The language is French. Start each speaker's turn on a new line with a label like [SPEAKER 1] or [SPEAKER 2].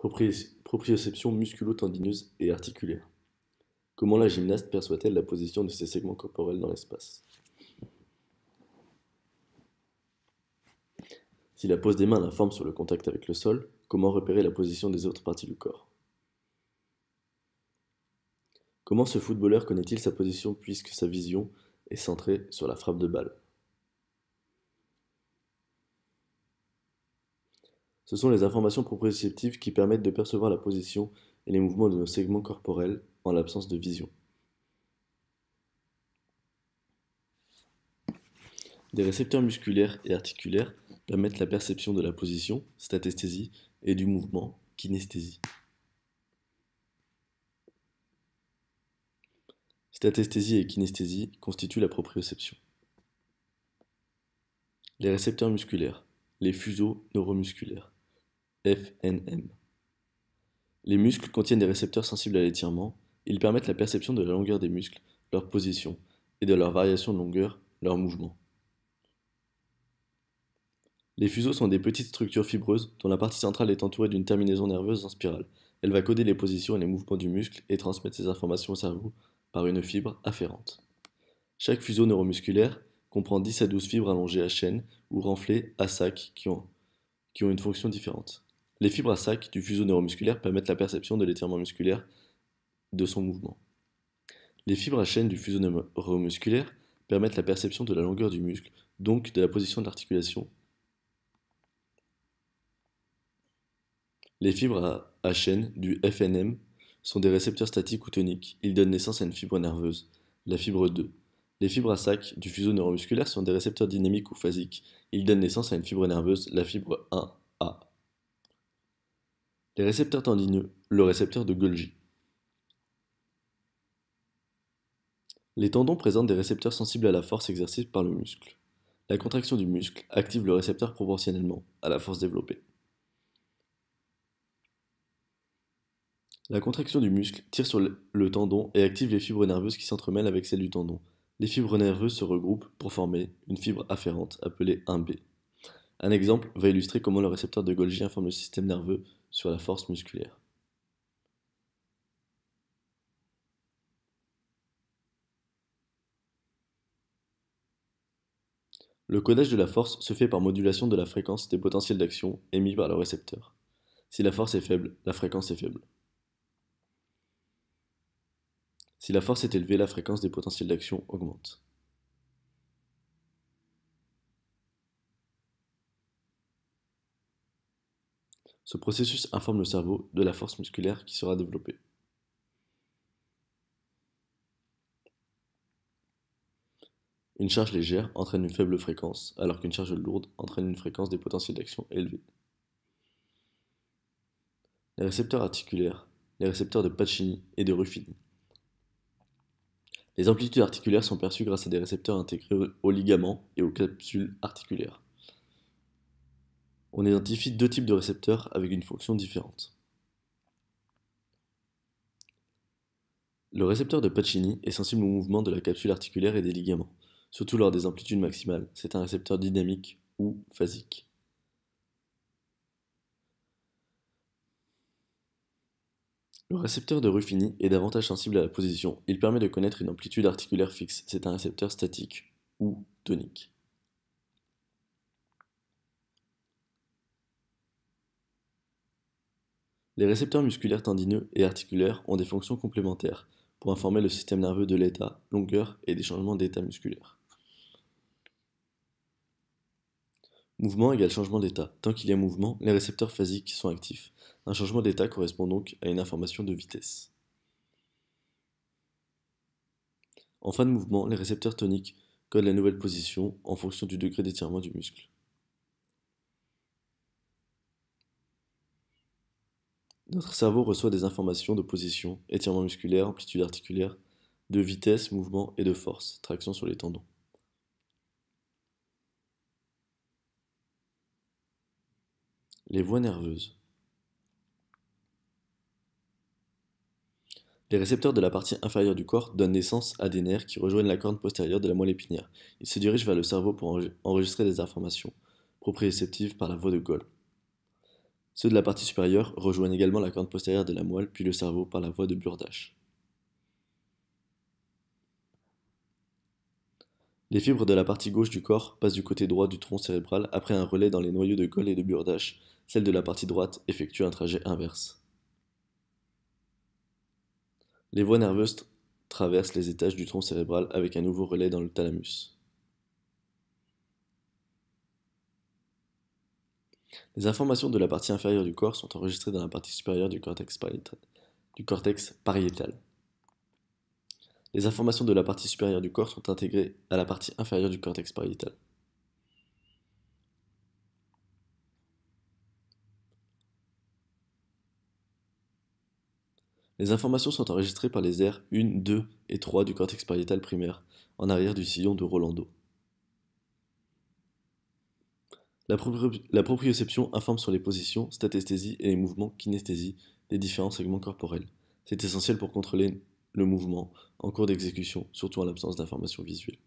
[SPEAKER 1] Proprioception musculo-tendineuse et articulaire. Comment la gymnaste perçoit-elle la position de ses segments corporels dans l'espace? Si la pose des mains l'informe sur le contact avec le sol, comment repérer la position des autres parties du corps? Comment ce footballeur connaît-il sa position puisque sa vision est centrée sur la frappe de balle? Ce sont les informations proprioceptives qui permettent de percevoir la position et les mouvements de nos segments corporels en l'absence de vision. Des récepteurs musculaires et articulaires permettent la perception de la position, statesthésie, et du mouvement, kinesthésie. Statesthésie et kinesthésie constituent la proprioception. Les récepteurs musculaires, les fuseaux neuromusculaires, FNM. Les muscles contiennent des récepteurs sensibles à l'étirement. Ils permettent la perception de la longueur des muscles, leur position, et de leur variation de longueur, leur mouvement. Les fuseaux sont des petites structures fibreuses dont la partie centrale est entourée d'une terminaison nerveuse en spirale. Elle va coder les positions et les mouvements du muscle et transmettre ces informations au cerveau par une fibre afférente. Chaque fuseau neuromusculaire comprend 10 à 12 fibres allongées à chaîne ou renflées à sac qui ont une fonction différente. Les fibres à sac du fuseau neuromusculaire permettent la perception de l'étirement musculaire de son mouvement. Les fibres à chaîne du fuseau neuromusculaire permettent la perception de la longueur du muscle, donc de la position de l'articulation. Les fibres à chaîne du FNM sont des récepteurs statiques ou toniques. Ils donnent naissance à une fibre nerveuse, la fibre 2. Les fibres à sac du fuseau neuromusculaire sont des récepteurs dynamiques ou phasiques. Ils donnent naissance à une fibre nerveuse, la fibre 1A. Les récepteurs tendineux, le récepteur de Golgi. Les tendons présentent des récepteurs sensibles à la force exercée par le muscle. La contraction du muscle active le récepteur proportionnellement à la force développée. La contraction du muscle tire sur le tendon et active les fibres nerveuses qui s'entremêlent avec celles du tendon. Les fibres nerveuses se regroupent pour former une fibre afférente appelée 1B. Un exemple va illustrer comment le récepteur de Golgi informe le système nerveux sur la force musculaire. Le codage de la force se fait par modulation de la fréquence des potentiels d'action émis par le récepteur. Si la force est faible, la fréquence est faible. Si la force est élevée, la fréquence des potentiels d'action augmente. Ce processus informe le cerveau de la force musculaire qui sera développée. Une charge légère entraîne une faible fréquence, alors qu'une charge lourde entraîne une fréquence des potentiels d'action élevée. Les récepteurs articulaires, les récepteurs de Pacini et de Ruffini. Les amplitudes articulaires sont perçues grâce à des récepteurs intégrés aux ligaments et aux capsules articulaires. On identifie deux types de récepteurs avec une fonction différente. Le récepteur de Pacini est sensible au mouvement de la capsule articulaire et des ligaments, surtout lors des amplitudes maximales. C'est un récepteur dynamique ou phasique. Le récepteur de Ruffini est davantage sensible à la position. Il permet de connaître une amplitude articulaire fixe. C'est un récepteur statique ou tonique. Les récepteurs musculaires tendineux et articulaires ont des fonctions complémentaires pour informer le système nerveux de l'état, longueur et des changements d'état musculaire. Mouvement égale changement d'état. Tant qu'il y a mouvement, les récepteurs phasiques sont actifs. Un changement d'état correspond donc à une information de vitesse. En fin de mouvement, les récepteurs toniques codent la nouvelle position en fonction du degré d'étirement du muscle. Notre cerveau reçoit des informations de position, étirement musculaire, amplitude articulaire, de vitesse, mouvement et de force, traction sur les tendons. Les voies nerveuses. Les récepteurs de la partie inférieure du corps donnent naissance à des nerfs qui rejoignent la corne postérieure de la moelle épinière. Ils se dirigent vers le cerveau pour enregistrer des informations proprioceptives par la voie de Gold. Ceux de la partie supérieure rejoignent également la corne postérieure de la moelle, puis le cerveau par la voie de Burdache. Les fibres de la partie gauche du corps passent du côté droit du tronc cérébral après un relais dans les noyaux de Goll et de Burdache. Celles de la partie droite effectuent un trajet inverse. Les voies nerveuses traversent les étages du tronc cérébral avec un nouveau relais dans le thalamus. Les informations de la partie inférieure du corps sont enregistrées dans la partie supérieure du cortex pariétal. Les informations de la partie supérieure du corps sont intégrées à la partie inférieure du cortex pariétal. Les informations sont enregistrées par les aires 1, 2 et 3 du cortex pariétal primaire, en arrière du sillon de Rolando. La proprioception informe sur les positions, statesthésie et les mouvements, kinesthésie, des différents segments corporels. C'est essentiel pour contrôler le mouvement en cours d'exécution, surtout en l'absence d'informations visuelles.